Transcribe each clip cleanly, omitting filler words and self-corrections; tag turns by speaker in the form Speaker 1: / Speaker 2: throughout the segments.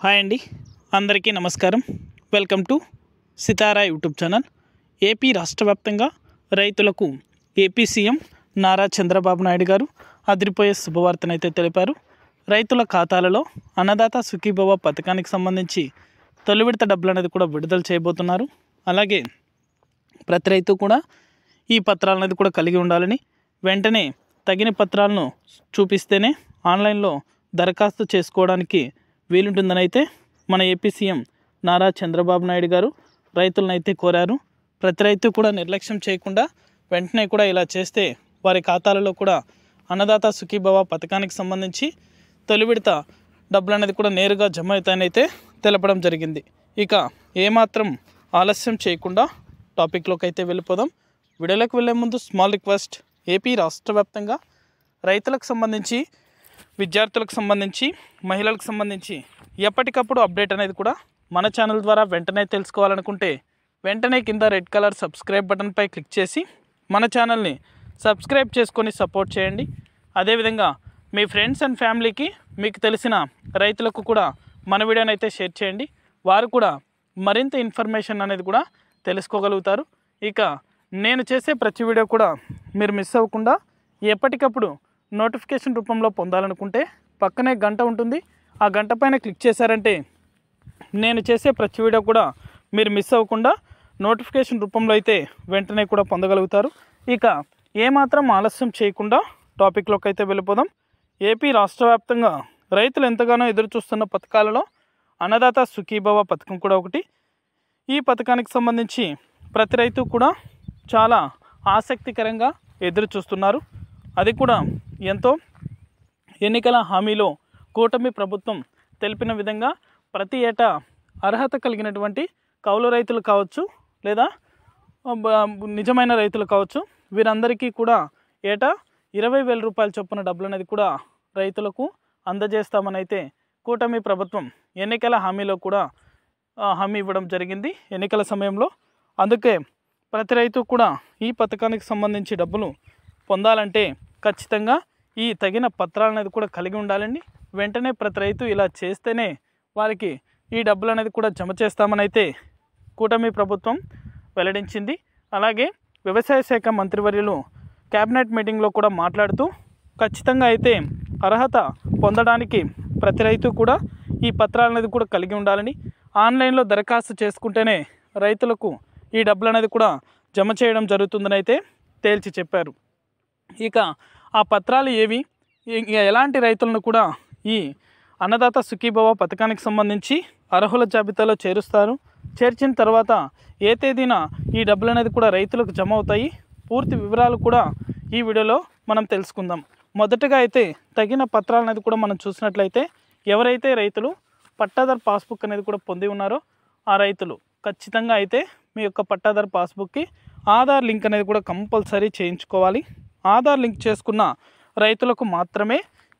Speaker 1: Hi అండి, అందరికీ నమస్కారం. Welcome to Sitara YouTube channel. AP రాష్ట్ర వ్యాప్తంగా రైతులకు ఏపీ సీఎం నారా చంద్రబాబు నాయుడు గారు అదిరిపోయే శుభవార్తనైతే తెలిపారు. రైతుల ఖాతాలలో అన్నదాత సుఖీభవ పథకానికి సంబంధించి తొలి విడత డబ్బులు అనేది కూడా విడుదల చేయబోతున్నారు. అలాగే ప్రతి రైతు కూడా ఈ పత్రాలు అనేది కూడా కలిగి ఉండాలని, వెంటనే తగిన పత్రాలను చూపిస్తేనే ఆన్లైన్లో దరఖాస్తు చేసుకోవడానికి వీలుంటుందని అయితే మన ఏపీ సీఎం నారా చంద్రబాబు నాయుడు గారు రైతులను అయితే కోరారు. ప్రతి రైతు కూడా నిర్లక్ష్యం చేయకుండా వెంటనే కూడా ఇలా చేస్తే వారి ఖాతాలలో కూడా అన్నదాత సుఖీభవ పథకానికి సంబంధించి తొలి విడత డబ్బులు అనేది కూడా నేరుగా జమ అవుతాయని అయితే తెలపడం జరిగింది. ఇక ఏమాత్రం ఆలస్యం చేయకుండా టాపిక్లోకి అయితే వెళ్ళిపోదాం. వీడియోలోకి వెళ్ళే ముందు స్మాల్ రిక్వెస్ట్. ఏపీ రాష్ట్ర వ్యాప్తంగా రైతులకు సంబంధించి, విద్యార్థులకు సంబంధించి, మహిళలకు సంబంధించి ఎప్పటికప్పుడు అప్డేట్ అనేది కూడా మన ఛానల్ ద్వారా వెంటనే తెలుసుకోవాలనుకుంటే వెంటనే కింద రెడ్ కలర్ సబ్స్క్రైబ్ బటన్పై క్లిక్ చేసి మన ఛానల్ని సబ్స్క్రైబ్ చేసుకొని సపోర్ట్ చేయండి. అదేవిధంగా మీ ఫ్రెండ్స్ అండ్ ఫ్యామిలీకి, మీకు తెలిసిన రైతులకు కూడా మన వీడియోని అయితే షేర్ చేయండి. వారు కూడా మరింత ఇన్ఫర్మేషన్ అనేది కూడా తెలుసుకోగలుగుతారు. ఇక నేను చేసే ప్రతి వీడియో కూడా మీరు మిస్ అవ్వకుండా ఎప్పటికప్పుడు నోటిఫికేషన్ రూపంలో పొందాలనుకుంటే పక్కనే గంట ఉంటుంది. ఆ గంట పైన క్లిక్ చేశారంటే నేను చేసే ప్రతి వీడియో కూడా మీరు మిస్ అవ్వకుండా నోటిఫికేషన్ రూపంలో అయితే వెంటనే కూడా పొందగలుగుతారు. ఇక ఏమాత్రం ఆలస్యం చేయకుండా టాపిక్లోకి అయితే వెళ్ళిపోదాం. ఏపీ రాష్ట్ర వ్యాప్తంగా రైతులు ఎంతగానో ఎదురు చూస్తున్న పథకాలలో అన్నదాత సుఖీభవ పథకం కూడా ఒకటి. ఈ పథకానికి సంబంధించి ప్రతి రైతు కూడా చాలా ఆసక్తికరంగా ఎదురు చూస్తున్నారు. అది కూడా ఎంతో ఎన్నికల హామీలో కూటమి ప్రభుత్వం తెలిపిన విధంగా ప్రతి ఏటా అర్హత కలిగినటువంటి కౌలు రైతులు కావచ్చు, లేదా నిజమైన రైతులు కావచ్చు, వీరందరికీ కూడా ఏటా 20,000 రూపాయల చొప్పున డబ్బులు అనేది కూడా రైతులకు అందజేస్తామని అయితే కూటమి ప్రభుత్వం ఎన్నికల హామీలో కూడా హామీ ఇవ్వడం జరిగింది ఎన్నికల సమయంలో. అందుకే ప్రతి రైతు కూడా ఈ పథకానికి సంబంధించి డబ్బులు పొందాలంటే ఖచ్చితంగా ఈ తగిన పత్రాలు అనేది కూడా కలిగి ఉండాలండి. వెంటనే ప్రతి రైతు ఇలా చేస్తేనే వారికి ఈ డబ్బులు అనేది కూడా జమ చేస్తామని అయితే కూటమి ప్రభుత్వం వెల్లడించింది. అలాగే వ్యవసాయ శాఖ మంత్రివర్యులు క్యాబినెట్ మీటింగ్లో కూడా మాట్లాడుతూ ఖచ్చితంగా అయితే అర్హత పొందడానికి ప్రతి రైతు కూడా ఈ పత్రాలు అనేది కూడా కలిగి ఉండాలని, ఆన్లైన్లో దరఖాస్తు చేసుకుంటేనే రైతులకు ఈ డబ్బులు అనేది కూడా జమ చేయడం జరుగుతుందని అయితే తేల్చి చెప్పారు. ఇక ఆ పత్రాలు ఏవి, ఎలాంటి రైతులను కూడా ఈ అన్నదాత సుఖీభవ పథకానికి సంబంధించి అర్హుల జాబితాలో చేరుస్తారు, చేర్చిన తర్వాత ఏ తేదీన ఈ డబ్బులు అనేది కూడా రైతులకు జమ అవుతాయి, పూర్తి వివరాలు కూడా ఈ వీడియోలో మనం తెలుసుకుందాం. మొదటగా అయితే తగిన పత్రాలు అనేది కూడా మనం చూసినట్లయితే ఎవరైతే రైతులు పట్టాదారు పాస్బుక్ అనేది కూడా పొంది ఉన్నారో ఆ రైతులు ఖచ్చితంగా అయితే మీ యొక్క పట్టాదారు పాస్బుక్కి ఆధార్ లింక్ అనేది కూడా కంపల్సరీ చేయించుకోవాలి. ఆధార్ లింక్ చేసుకున్న రైతులకు మాత్రమే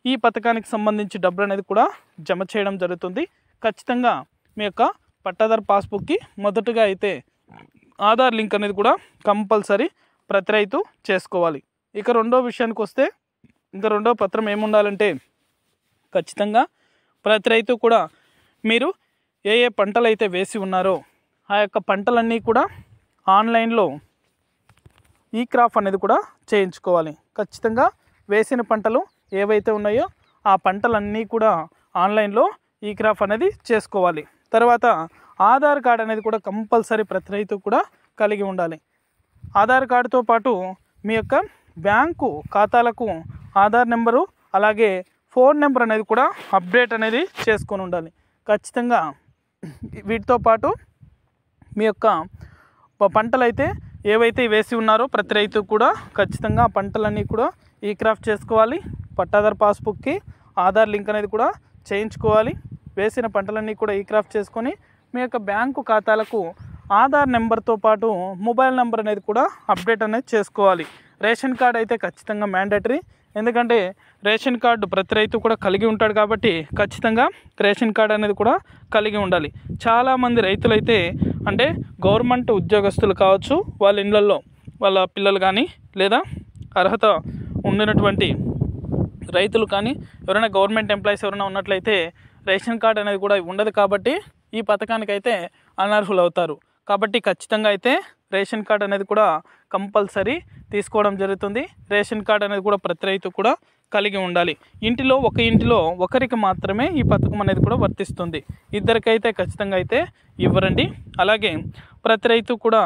Speaker 1: ఈ పథకానికి సంబంధించి డబ్బులు అనేది కూడా జమ చేయడం జరుగుతుంది. ఖచ్చితంగా మీ యొక్క పట్టాదారు పాస్బుక్కి మొదటగా అయితే ఆధార్ లింక్ అనేది కూడా కంపల్సరీ ప్రతి రైతు చేసుకోవాలి. ఇక రెండో విషయానికి వస్తే, రెండో పత్రం ఏముండాలంటే ఖచ్చితంగా ప్రతి రైతు కూడా మీరు ఏ ఏ పంటలు అయితే వేసి ఉన్నారో ఆ యొక్క పంటలన్నీ కూడా ఆన్లైన్లో ఈ క్రాప్ అనేది కూడా చేయించుకోవాలి. ఖచ్చితంగా వేసిన పంటలు ఏవైతే ఉన్నాయో ఆ పంటలన్నీ కూడా ఆన్లైన్లో ఈ క్రాప్ అనేది చేసుకోవాలి. తర్వాత ఆధార్ కార్డ్ అనేది కూడా కంపల్సరీ ప్రతి రైతు కూడా కలిగి ఉండాలి. ఆధార్ కార్డుతో పాటు మీ యొక్క బ్యాంకు ఖాతాలకు ఆధార్ నెంబరు, అలాగే ఫోన్ నెంబర్ అనేది కూడా అప్డేట్ అనేది చేసుకొని ఉండాలి. ఖచ్చితంగా వీటితో పాటు మీ యొక్క పంటలు అయితే ఏవైతే వేసి ఉన్నారో ప్రతి రైతు కూడా ఖచ్చితంగా ఆ పంటలన్నీ కూడా ఈ క్రాఫ్ట్ చేసుకోవాలి. పట్టాదారు పాస్బుక్కి ఆధార్ లింక్ అనేది కూడా చేయించుకోవాలి. వేసిన పంటలన్నీ కూడా ఈ క్రాఫ్ట్ చేసుకొని మీ యొక్క బ్యాంకు ఖాతాలకు ఆధార్ నెంబర్తో పాటు మొబైల్ నెంబర్ అనేది కూడా అప్డేట్ అనేది చేసుకోవాలి. రేషన్ కార్డ్ అయితే ఖచ్చితంగా మ్యాండేటరీ, ఎందుకంటే రేషన్ కార్డు ప్రతి రైతు కూడా కలిగి ఉంటాడు కాబట్టి ఖచ్చితంగా రేషన్ కార్డు అనేది కూడా కలిగి ఉండాలి. చాలామంది రైతులైతే అంటే గవర్నమెంట్ ఉద్యోగస్తులు కావచ్చు, వాళ్ళ ఇళ్ళల్లో వాళ్ళ పిల్లలు కానీ, లేదా అర్హత ఉండినటువంటి రైతులు కానీ, ఎవరైనా గవర్నమెంట్ ఎంప్లాయీస్ ఎవరైనా ఉన్నట్లయితే రేషన్ కార్డు అనేది కూడా ఉండదు కాబట్టి ఈ పథకానికైతే అనర్హులు అవుతారు. కాబట్టి ఖచ్చితంగా అయితే రేషన్ కార్డు అనేది కూడా కంపల్సరీ తీసుకోవడం జరుగుతుంది. రేషన్ కార్డు అనేది కూడా ప్రతి రైతు కూడా కలిగి ఉండాలి. ఒక ఇంటిలో ఒకరికి మాత్రమే ఈ పథకం అనేది కూడా వర్తిస్తుంది. ఇద్దరికైతే ఖచ్చితంగా అయితే ఇవ్వరండి. అలాగే ప్రతి రైతు కూడా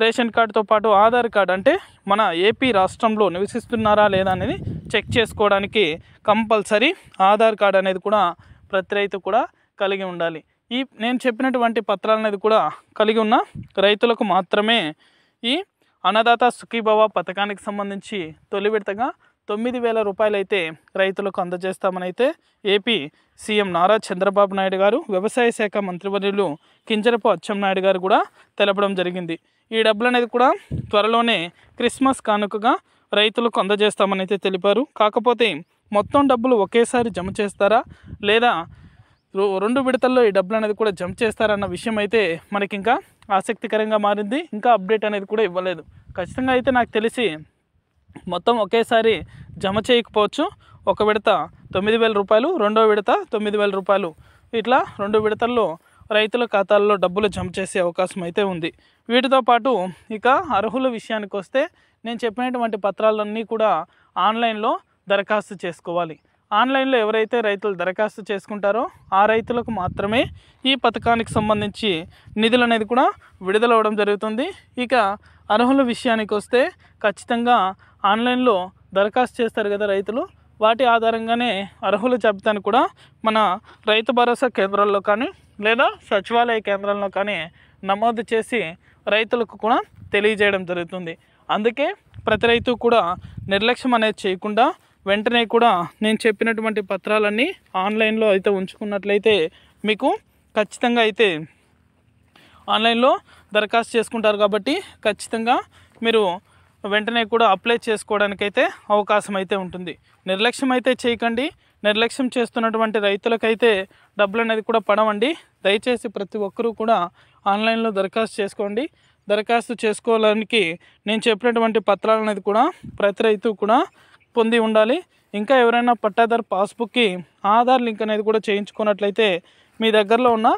Speaker 1: రేషన్ కార్డుతో పాటు ఆధార్ కార్డు, అంటే మన ఏపీ రాష్ట్రంలో నివసిస్తున్నారా లేదా అనేది చెక్ చేసుకోవడానికి కంపల్సరీ ఆధార్ కార్డు అనేది కూడా ప్రతి రైతు కూడా కలిగి ఉండాలి. నేను చెప్పినటువంటి పత్రాలు అనేది కూడా కలిగి ఉన్న రైతులకు మాత్రమే ఈ అన్నదాత సుఖీభవ పథకానికి సంబంధించి తొలి విడతగా 9,000 రూపాయలు అయితే రైతులకు అందజేస్తామని అయితే ఏపీ సీఎం నారా చంద్రబాబు నాయుడు గారు, వ్యవసాయ శాఖ మంత్రివర్యులు కింజరపు అచ్చెన్నాయుడు గారు కూడా తెలపడం జరిగింది. ఈ డబ్బులు అనేది కూడా త్వరలోనే క్రిస్మస్ కానుకగా రైతులకు అందజేస్తామని అయితే తెలిపారు. కాకపోతే మొత్తం డబ్బులు ఒకేసారి జమ చేస్తారా లేదా 2 విడతల్లో ఈ డబ్బులు అనేది కూడా జమ చేస్తారన్న విషయం అయితే మనకి ఇంకా ఆసక్తికరంగా మారింది. ఇంకా అప్డేట్ అనేది కూడా ఇవ్వలేదు. ఖచ్చితంగా అయితే నాకు తెలిసి మొత్తం ఒకేసారి జమ చేయకపోవచ్చు. ఒక విడత 9,000 రూపాయలు, రెండో విడత 9,000 రూపాయలు, ఇట్లా 2 విడతల్లో రైతుల ఖాతాల్లో డబ్బులు జమ చేసే అవకాశం అయితే ఉంది. వీటితో పాటు ఇక అర్హుల విషయానికి వస్తే నేను చెప్పినటువంటి పత్రాలన్నీ కూడా ఆన్లైన్లో దరఖాస్తు చేసుకోవాలి. ఆన్లైన్లో ఎవరైతే రైతులు దరఖాస్తు చేసుకుంటారో ఆ రైతులకు మాత్రమే ఈ పథకానికి సంబంధించి నిధులు అనేది కూడా విడుదలవ్వడం జరుగుతుంది. ఇక అర్హుల విషయానికి వస్తే ఖచ్చితంగా ఆన్లైన్లో దరఖాస్తు చేస్తారు కదా రైతులు, వాటి ఆధారంగానే అర్హుల జాబితాను కూడా మన రైతు భరోసా కేంద్రాల్లో కానీ లేదా సచివాలయ కేంద్రాల్లో కానీ నమోదు చేసి రైతులకు కూడా తెలియజేయడం జరుగుతుంది. అందుకే ప్రతి రైతు కూడా నిర్లక్ష్యం అనేది చేయకుండా వెంటనే కూడా నేను చెప్పినటువంటి పత్రాలన్నీ ఆన్లైన్లో అయితే ఉంచుకున్నట్లయితే మీకు ఖచ్చితంగా అయితే ఆన్లైన్లో దరఖాస్తు చేసుకుంటారు కాబట్టి ఖచ్చితంగా మీరు వెంటనే కూడా అప్లై చేసుకోవడానికైతే అవకాశం అయితే ఉంటుంది. నిర్లక్ష్యం అయితే చేయకండి. నిర్లక్ష్యం చేస్తున్నటువంటి రైతులకైతే డబ్బులు అనేది కూడా పడవండి. దయచేసి ప్రతి ఒక్కరూ కూడా ఆన్లైన్లో దరఖాస్తు చేసుకోండి. దరఖాస్తు చేసుకోవడానికి నేను చెప్పినటువంటి పత్రాలు అనేది కూడా ప్రతి రైతు కూడా పొంది ఉండాలి. ఇంకా ఎవరైనా పట్టాదారు పాస్బుక్కి ఆధార్ లింక్ అనేది కూడా చేయించుకున్నట్లయితే మీ దగ్గరలో ఉన్న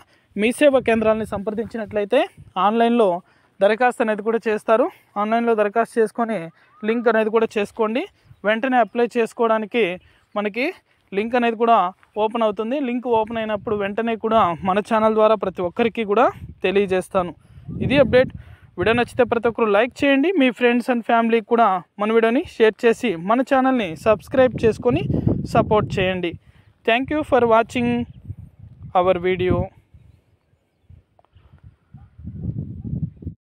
Speaker 1: మీ సేవా కేంద్రాలని సంప్రదించినట్లయితే ఆన్లైన్లో దరఖాస్తు అనేది కూడా చేస్తారు. ఆన్లైన్లో దరఖాస్తు చేసుకొని లింక్ అనేది కూడా చేసుకోండి. వెంటనే అప్లై చేసుకోవడానికి మనకి లింక్ అనేది కూడా ఓపెన్ అవుతుంది. లింక్ ఓపెన్ అయినప్పుడు వెంటనే కూడా మన ఛానల్ ద్వారా ప్రతి ఒక్కరికి కూడా తెలియజేస్తాను. ఇది అప్డేట్. వీడియో నచ్చితే ప్రతి ఒక్కరు లైక్ చేయండి. మీ ఫ్రెండ్స్ అండ్ ఫ్యామిలీకి కూడా మన వీడియోని షేర్ చేసి మన ఛానల్ని సబ్స్క్రైబ్ చేసుకొని సపోర్ట్ చేయండి. Thank you for watching our video.